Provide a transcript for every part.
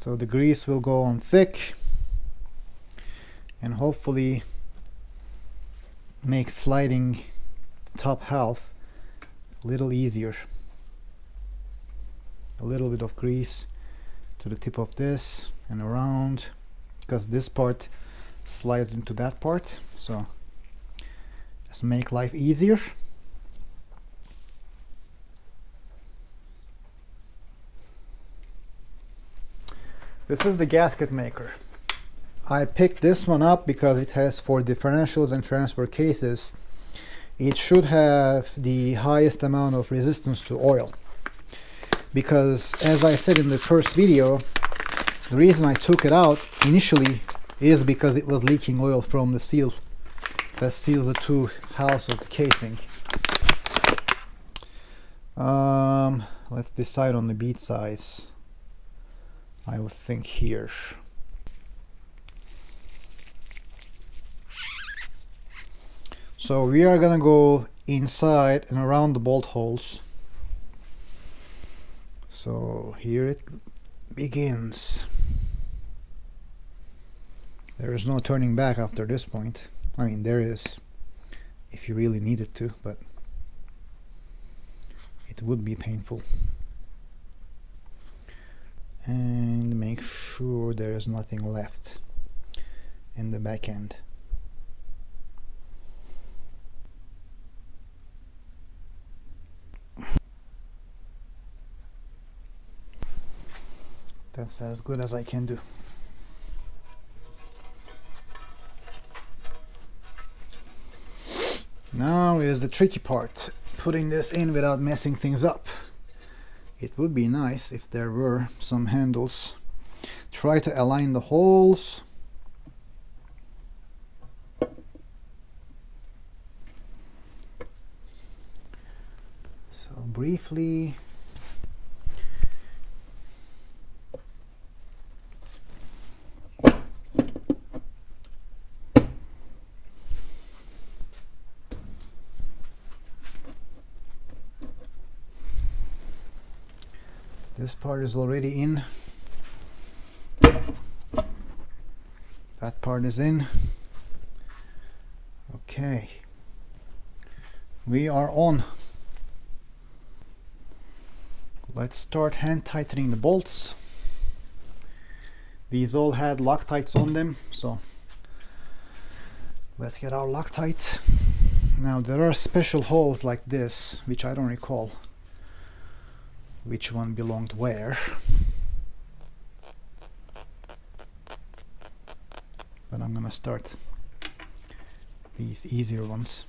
So the grease will go on thick and hopefully make sliding the top half a little easier. A little bit of grease to the tip of this and around, because this part slides into that part, so just make life easier. This is the gasket maker. I picked this one up because it has 4 differentials and transfer cases. It should have the highest amount of resistance to oil, because as I said in the first video, the reason I took it out initially is because it was leaking oil from the seal that seals the 2 halves of the casing. Let's decide on the bead size. I would think here. So we are gonna go inside and around the bolt holes. So here it begins. There is no turning back after this point. I mean, there is if you really needed to, but it would be painful. And make sure there is nothing left in the back end. That's as good as I can do. Now is the tricky part, putting this in without messing things up. It would be nice if there were some handles. Try to align the holes. So briefly, this part is already in. That part is in. Okay. We are on. Let's start hand tightening the bolts. These all had Loctites on them, so let's get our Loctite. Now there are special holes like this, which I don't recall which one belonged where, but I'm gonna start these easier ones.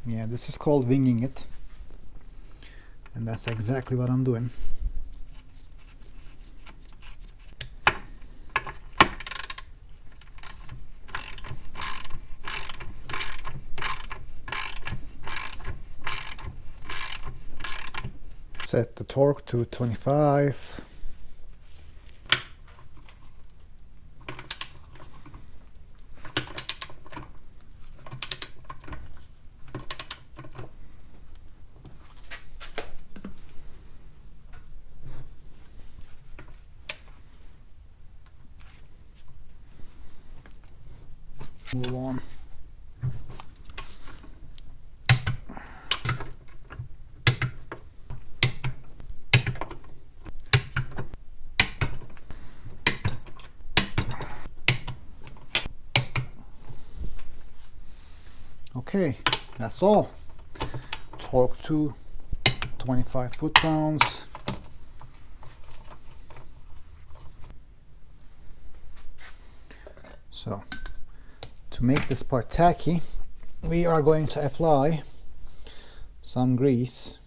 Yeah, this is called winging it, and that's exactly what I'm doing. Set the torque to 25. Move on. Okay, that's all. Torque to 25 foot-pounds. So, to make this part tacky, we are going to apply some grease.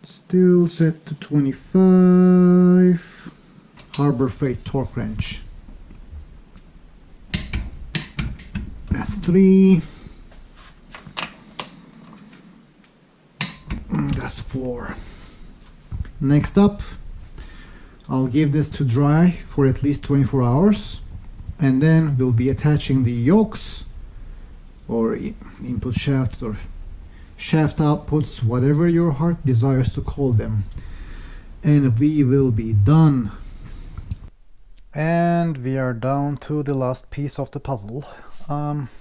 Still set to 25. Harbor Freight torque wrench. That's 3. That's 4. Next up, I'll give this to dry for at least 24 hours, and then we'll be attaching the yokes or input shaft or shaft outputs, whatever your heart desires to call them, and we will be done. And we are down to the last piece of the puzzle.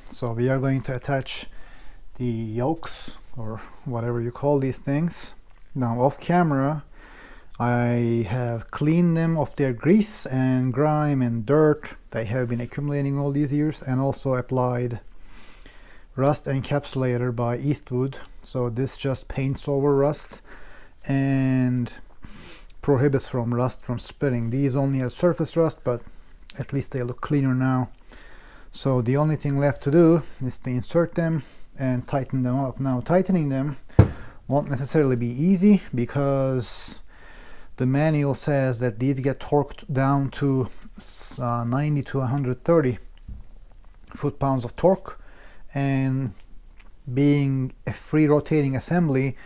So we are going to attach the yokes or whatever you call these things. Now off camera I have cleaned them of their grease and grime and dirt they have been accumulating all these years, and also applied rust encapsulator by Eastwood. So this just paints over rust and prohibits from rust from spreading. These only have surface rust, but at least they look cleaner now. So the only thing left to do is to insert them and tighten them up. Now tightening them won't necessarily be easy because the manual says that these get torqued down to 90 to 130 foot-pounds of torque, and being a free rotating assembly,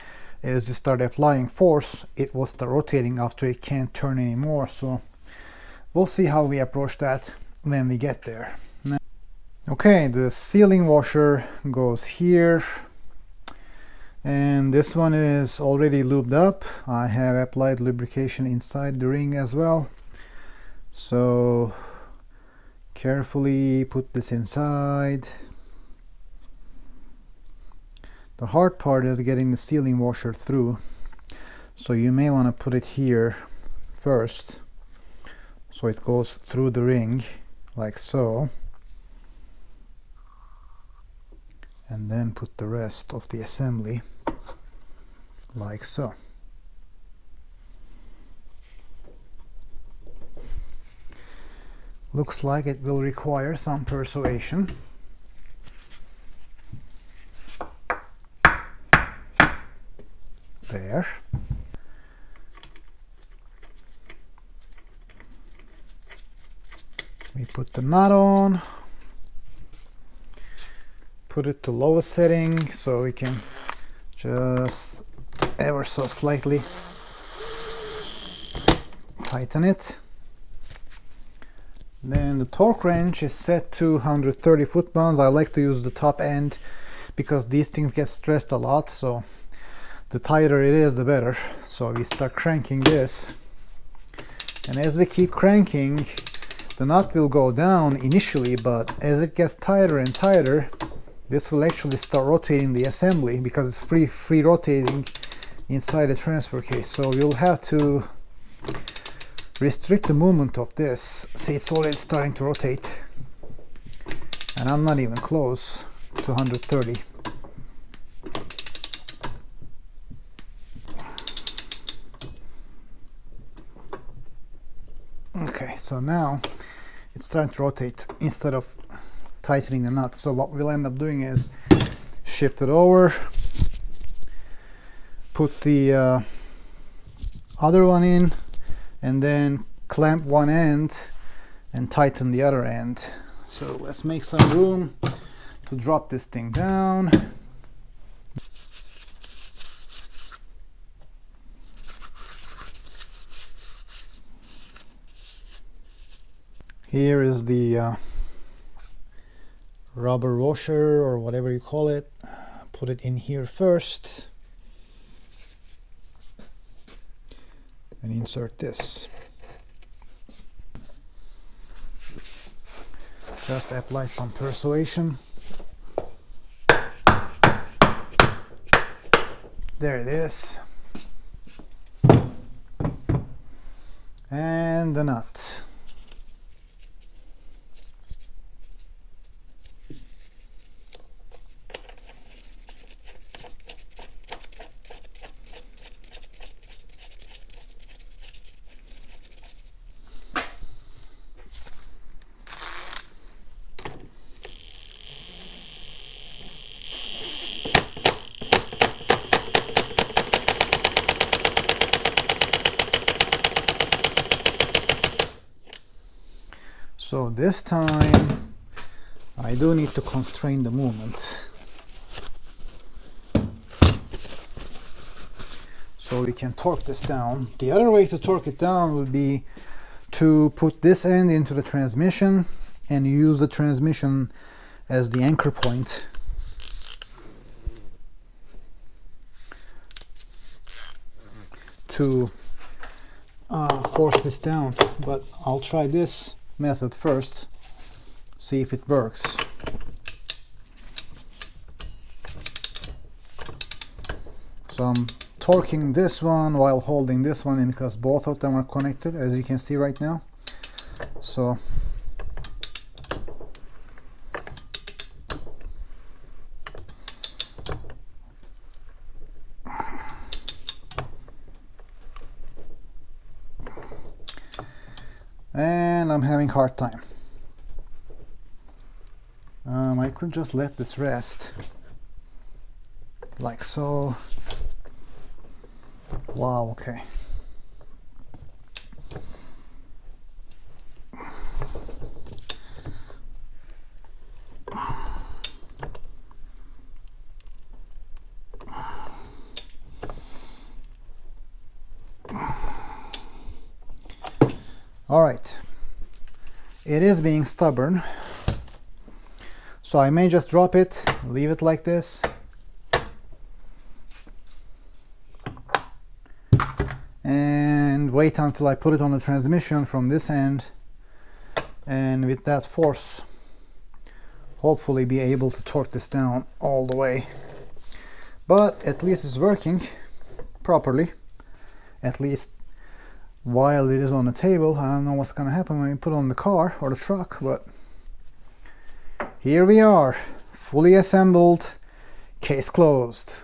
as you start applying force, it will start rotating after it can't turn anymore. So we'll see how we approach that when we get there. Now, okay, the sealing washer goes here, and this one is already lubed up. I have applied lubrication inside the ring as well. So carefully put this inside. The hard part is getting the sealing washer through, so you may want to put it here first so it goes through the ring like so, and then put the rest of the assembly like so. Looks like it will require some persuasion. There. We put the nut on, put it to lowest setting so we can just ever so slightly tighten it. Then the torque wrench is set to 130 foot-pounds. I like to use the top end because these things get stressed a lot, so the tighter it is, the better. So we start cranking this, and as we keep cranking, the nut will go down initially, but as it gets tighter and tighter, this will actually start rotating the assembly because it's free rotating inside the transfer case. So we'll have to restrict the movement of this. See, it's already starting to rotate, and I'm not even close to 130. Okay, so now it's starting to rotate instead of tightening the nut. So what we'll end up doing is shift it over, put the other one in, and then clamp one end and tighten the other end. So let's make some room to drop this thing down. Here is the rubber washer or whatever you call it. Put it in here first and insert this. Just apply some persuasion. There it is. And the nut. So this time I do need to constrain the movement so we can torque this down. The other way to torque it down would be to put this end into the transmission and use the transmission as the anchor point. To force this down, but I'll try this method first, see if it works. So I'm torquing this one while holding this one in because both of them are connected, as you can see right now. So and I'm having a hard time. I could just let this rest like so. Wow, okay. All right, it is being stubborn, so I may just drop it, leave it like this, and wait until I put it on the transmission from this end, and with that force hopefully be able to torque this down all the way. But at least it's working properly, at least while it is on the table. I don't know what's gonna happen when we put it on the car or the truck, but here we are, fully assembled, case closed.